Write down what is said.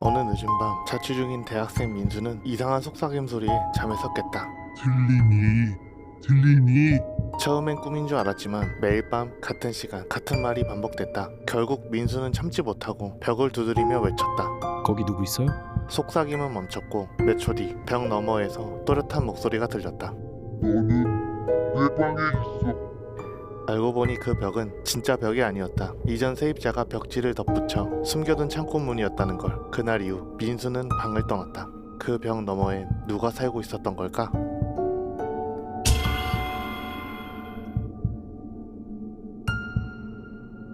어느 늦은 밤 자취 중인 대학생 민수는 이상한 속삭임 소리에 잠에 섰겠다. 들리니? 처음엔 꿈인 줄 알았지만 매일 밤 같은 시간 같은 말이 반복됐다. 결국 민수는 참지 못하고 벽을 두드리며 외쳤다. 거기 누구 있어요? 속삭임은 멈췄고 몇 초 뒤 벽 너머에서 또렷한 목소리가 들렸다. 너는 내 방에 있어. 알고 보니 그 벽은 진짜 벽이 아니었다. 이전 세입자가 벽지를 덧붙여 숨겨둔 창고 문이었다는 걸. 그날 이후 민수는 방을 떠났다. 그 벽 너머엔 누가 살고 있었던 걸까?